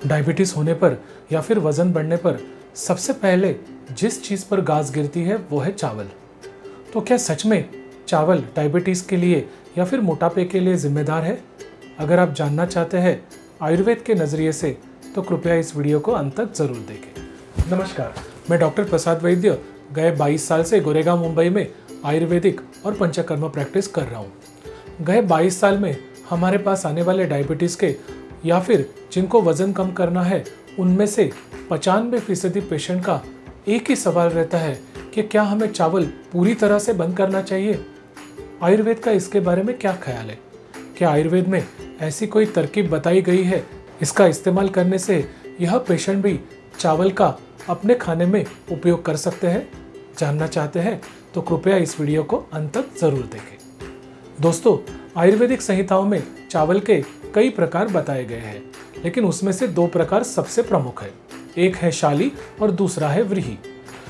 Diabetes होने पर या फिर वज़न बढ़ने पर सबसे पहले जिस चीज़ पर गाज गिरती है वो है चावल। तो क्या सच में चावल डायबिटीज़ के लिए या फिर मोटापे के लिए जिम्मेदार है? अगर आप जानना चाहते हैं आयुर्वेद के नज़रिए से तो कृपया इस वीडियो को अंत तक ज़रूर देखें। नमस्कार, मैं डॉक्टर प्रसाद वैद्य गए 22 साल से गोरेगांव मुंबई में आयुर्वेदिक और पंचकर्म प्रैक्टिस कर रहा हूँ। गए 22 साल में हमारे पास आने वाले डायबिटीज़ के या फिर जिनको वज़न कम करना है उनमें से 95% पेशेंट का एक ही सवाल रहता है कि क्या हमें चावल पूरी तरह से बंद करना चाहिए? आयुर्वेद का इसके बारे में क्या ख्याल है? क्या आयुर्वेद में ऐसी कोई तरकीब बताई गई है इसका इस्तेमाल करने से यह पेशेंट भी चावल का अपने खाने में उपयोग कर सकते हैं? जानना चाहते हैं तो कृपया इस वीडियो को अंत तक ज़रूर देखें। दोस्तों, आयुर्वेदिक संहिताओं में चावल के कई प्रकार बताए गए हैं, लेकिन उसमें से दो प्रकार सबसे प्रमुख है। एक है शाली और दूसरा है व्रीहि।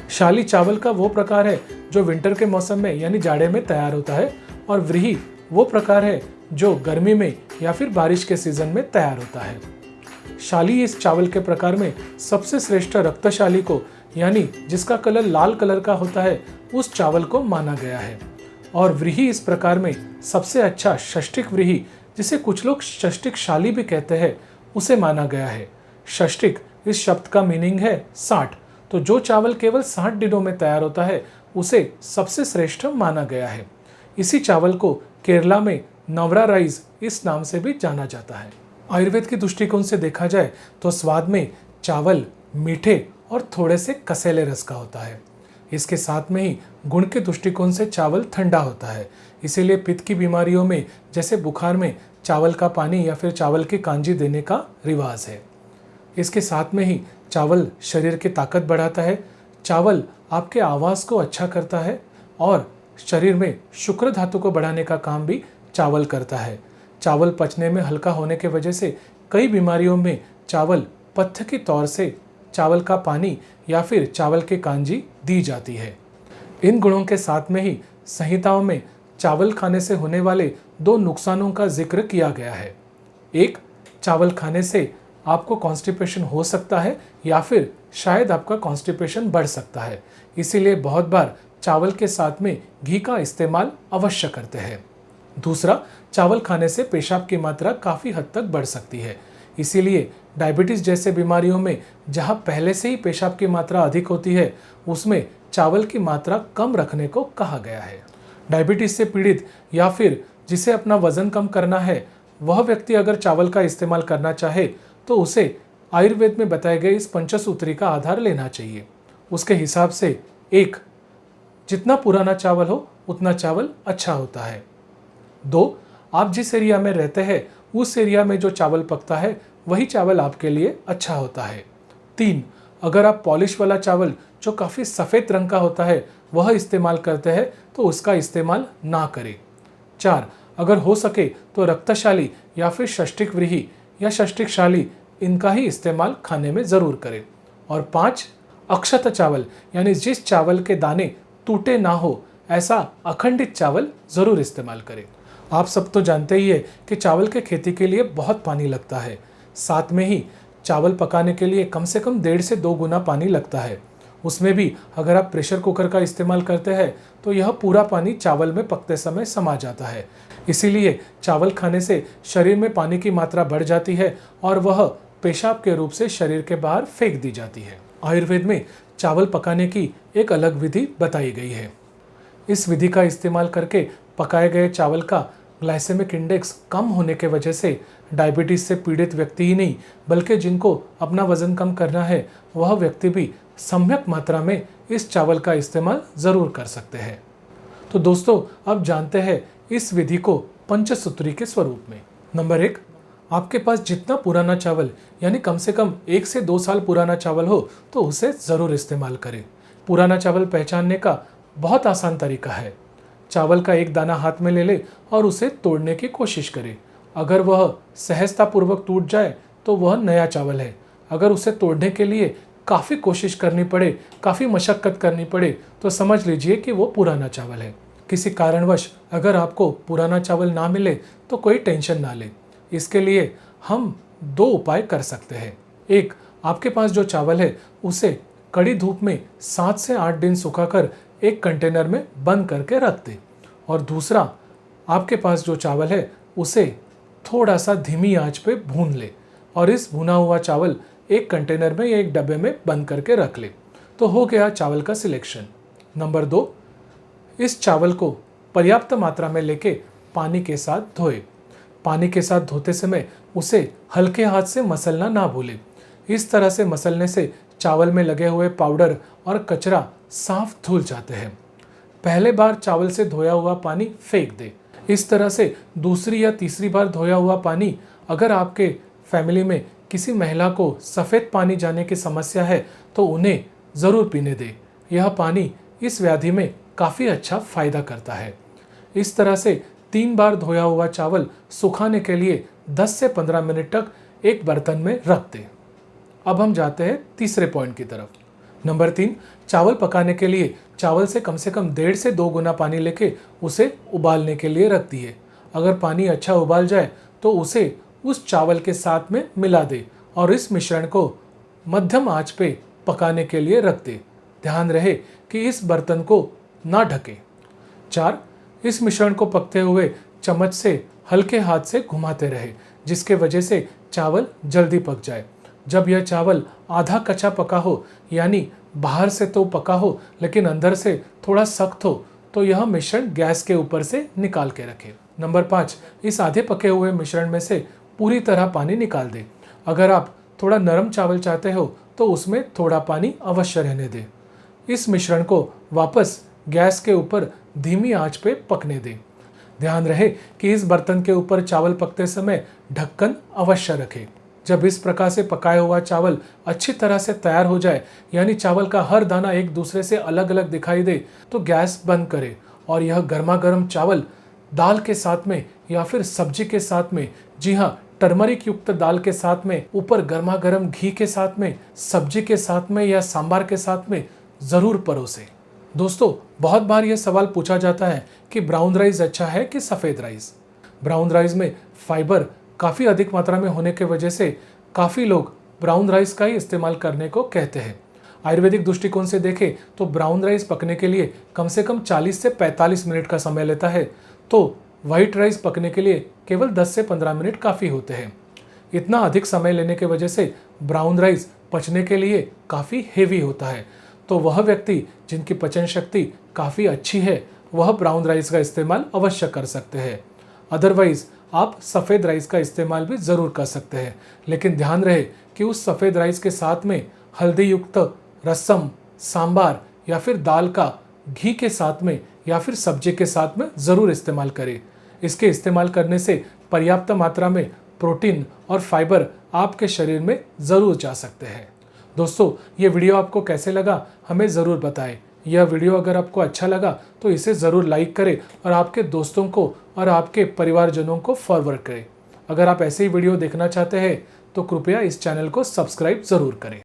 शाली चावल का वो प्रकार है जो विंटर के मौसम में यानी जाड़े में तैयार होता है, और व्रीहि वो प्रकार है जो गर्मी में या फिर बारिश के सीजन में तैयार होता है। शाली इस चावल के प्रकार में सबसे श्रेष्ठ रक्तशाली को यानी जिसका कलर लाल कलर का होता है उस चावल को माना गया है, और व्रीहि इस प्रकार में सबसे अच्छा षष्टिक व्रीहि, जिसे कुछ लोग षष्टिक शाली भी कहते हैं, उसे माना गया है। षष्टिक इस शब्द का मीनिंग है 60, तो जो चावल केवल 60 दिनों में तैयार होता है उसे सबसे श्रेष्ठ माना गया है। इसी चावल को केरला में नवरा राइस इस नाम से भी जाना जाता है। आयुर्वेद के दृष्टिकोण से देखा जाए तो स्वाद में चावल मीठे और थोड़े से कसेले रस का होता है। इसके साथ में ही गुण के दृष्टिकोण से चावल ठंडा होता है, इसीलिए पित्त की बीमारियों में जैसे बुखार में चावल का पानी या फिर चावल की कांजी देने का रिवाज है। इसके साथ में ही चावल शरीर की ताकत बढ़ाता है, चावल आपके आवाज़ को अच्छा करता है और शरीर में शुक्र धातु को बढ़ाने का काम भी चावल करता है। चावल पचने में हल्का होने की वजह से कई बीमारियों में चावल पथ्य के तौर से चावल का पानी या फिर चावल की कांजी दी जाती है। इन गुणों के साथ में ही संहिताओं में चावल खाने से होने वाले दो नुकसानों का जिक्र किया गया है। एक, चावल खाने से आपको कॉन्स्टिपेशन हो सकता है या फिर शायद आपका कॉन्स्टिपेशन बढ़ सकता है, इसीलिए बहुत बार चावल के साथ में घी का इस्तेमाल अवश्य करते हैं। दूसरा, चावल खाने से पेशाब की मात्रा काफ़ी हद तक बढ़ सकती है, इसीलिए डायबिटीज़ जैसे बीमारियों में जहां पहले से ही पेशाब की मात्रा अधिक होती है उसमें चावल की मात्रा कम रखने को कहा गया है। डायबिटीज़ से पीड़ित या फिर जिसे अपना वज़न कम करना है वह व्यक्ति अगर चावल का इस्तेमाल करना चाहे तो उसे आयुर्वेद में बताए गए इस पंचसूत्री का आधार लेना चाहिए। उसके हिसाब से एक, जितना पुराना चावल हो उतना चावल अच्छा होता है। दो, आप जिस एरिया में रहते हैं उस एरिया में जो चावल पकता है वही चावल आपके लिए अच्छा होता है। तीन, अगर आप पॉलिश वाला चावल जो काफ़ी सफ़ेद रंग का होता है वह इस्तेमाल करते हैं तो उसका इस्तेमाल ना करें। चार, अगर हो सके तो रक्तशाली या फिर षष्टिक व्रीहि या षष्टिक शाली इनका ही इस्तेमाल खाने में ज़रूर करें। और पाँच, अक्षत चावल यानी जिस चावल के दाने टूटे ना हो ऐसा अखंडित चावल ज़रूर इस्तेमाल करें। आप सब तो जानते ही है कि चावल के खेती के लिए बहुत पानी लगता है, साथ में ही चावल पकाने के लिए कम से कम 1.5 से 2 गुना पानी लगता है। उसमें भी अगर आप प्रेशर कुकर का इस्तेमाल करते हैं तो यह पूरा पानी चावल में पकते समय समा जाता है, इसीलिए चावल खाने से शरीर में पानी की मात्रा बढ़ जाती है और वह पेशाब के रूप से शरीर के बाहर फेंक दी जाती है। आयुर्वेद में चावल पकाने की एक अलग विधि बताई गई है। इस विधि का इस्तेमाल करके पकाए गए चावल का ग्लाइसेमिक इंडेक्स कम होने के वजह से डायबिटीज़ से पीड़ित व्यक्ति ही नहीं बल्कि जिनको अपना वज़न कम करना है वह व्यक्ति भी सम्यक मात्रा में इस चावल का इस्तेमाल ज़रूर कर सकते हैं। तो दोस्तों, अब जानते हैं इस विधि को पंचसूत्री के स्वरूप में। नंबर 1, आपके पास जितना पुराना चावल यानी कम से कम 1 से 2 साल पुराना चावल हो तो उसे ज़रूर इस्तेमाल करें। पुराना चावल पहचानने का बहुत आसान तरीका है। चावल का एक दाना हाथ में ले ले और उसे तोड़ने की कोशिश करें। अगर वह सहजतापूर्वक टूट जाए तो वह नया चावल है। अगर उसे तोड़ने के लिए काफ़ी कोशिश करनी पड़े, काफ़ी मशक्क़त करनी पड़े तो समझ लीजिए कि वो पुराना चावल है। किसी कारणवश अगर आपको पुराना चावल ना मिले तो कोई टेंशन ना लें। इसके लिए हम 2 उपाय कर सकते हैं। एक, आपके पास जो चावल है उसे कड़ी धूप में 7 से 8 दिन सुखाकर एक कंटेनर में बंद करके रख दे। और दूसरा, आपके पास जो चावल है उसे थोड़ा सा धीमी आंच पे भून ले और इस भुना हुआ चावल एक कंटेनर में या एक डब्बे में बंद करके रख ले। तो हो गया चावल का सिलेक्शन। नंबर 2, इस चावल को पर्याप्त मात्रा में लेके पानी के साथ धोए। पानी के साथ धोते समय उसे हल्के हाथ से मसलना ना भूले। इस तरह से मसलने से चावल में लगे हुए पाउडर और कचरा साफ धुल जाते हैं। पहले बार चावल से धोया हुआ पानी फेंक दे। इस तरह से दूसरी या तीसरी बार धोया हुआ पानी, अगर आपके फैमिली में किसी महिला को सफ़ेद पानी जाने की समस्या है तो उन्हें ज़रूर पीने दे। यह पानी इस व्याधि में काफ़ी अच्छा फायदा करता है। इस तरह से 3 बार धोया हुआ चावल सुखाने के लिए 10 से 15 मिनट तक एक बर्तन में रख दे। अब हम जाते हैं तीसरे पॉइंट की तरफ। नंबर 3, चावल पकाने के लिए चावल से कम 1.5 से 2 गुना पानी लेके उसे उबालने के लिए रख दिए। अगर पानी अच्छा उबाल जाए तो उसे उस चावल के साथ में मिला दे और इस मिश्रण को मध्यम आंच पे पकाने के लिए रख दे। ध्यान रहे कि इस बर्तन को ना ढके। 4, इस मिश्रण को पकते हुए चम्मच से हल्के हाथ से घुमाते रहे, जिसके वजह से चावल जल्दी पक जाए। जब यह चावल आधा कच्चा पका हो, यानी बाहर से तो पका हो लेकिन अंदर से थोड़ा सख्त हो, तो यह मिश्रण गैस के ऊपर से निकाल के रखें। नंबर 5, इस आधे पके हुए मिश्रण में से पूरी तरह पानी निकाल दें। अगर आप थोड़ा नरम चावल चाहते हो तो उसमें थोड़ा पानी अवश्य रहने दें। इस मिश्रण को वापस गैस के ऊपर धीमी आंच पे पकने दें। ध्यान रहे कि इस बर्तन के ऊपर चावल पकते समय ढक्कन अवश्य रखें। जब इस प्रकार से पकाया हुआ चावल अच्छी तरह से तैयार हो जाए, यानी चावल का हर दाना एक दूसरे से अलग अलग दिखाई दे, तो गैस बंद करें और यह गर्मा गर्म चावल दाल के साथ में या फिर सब्जी के साथ में, जी हाँ, टर्मरिक युक्त दाल के साथ में, ऊपर गर्मा गर्म घी के साथ में, सब्जी के साथ में या सांबार के साथ में ज़रूर परोसें। दोस्तों, बहुत बार यह सवाल पूछा जाता है कि ब्राउन राइस अच्छा है कि सफ़ेद राइस। ब्राउन राइस में फाइबर काफ़ी अधिक मात्रा में होने के वजह से काफ़ी लोग ब्राउन राइस का ही इस्तेमाल करने को कहते हैं। आयुर्वेदिक दृष्टिकोण से देखें तो ब्राउन राइस पकने के लिए कम से कम 40 से 45 मिनट का समय लेता है, तो वाइट राइस पकने के लिए केवल 10 से 15 मिनट काफ़ी होते हैं। इतना अधिक समय लेने के वजह से ब्राउन राइस पचने के लिए काफ़ी हेवी होता है, तो वह व्यक्ति जिनकी पचन शक्ति काफ़ी अच्छी है वह ब्राउन राइस का इस्तेमाल अवश्य कर सकते हैं। अदरवाइज़ आप सफ़ेद राइस का इस्तेमाल भी ज़रूर कर सकते हैं, लेकिन ध्यान रहे कि उस सफ़ेद राइस के साथ में हल्दी युक्त रसम, सांबार या फिर दाल का घी के साथ में या फिर सब्जी के साथ में ज़रूर इस्तेमाल करें। इसके इस्तेमाल करने से पर्याप्त मात्रा में प्रोटीन और फाइबर आपके शरीर में ज़रूर जा सकते हैं। दोस्तों, ये वीडियो आपको कैसे लगा हमें ज़रूर बताएं। यह वीडियो अगर आपको अच्छा लगा तो इसे ज़रूर लाइक करें और आपके दोस्तों को और आपके परिवारजनों को फॉरवर्ड करें। अगर आप ऐसे ही वीडियो देखना चाहते हैं तो कृपया इस चैनल को सब्सक्राइब ज़रूर करें।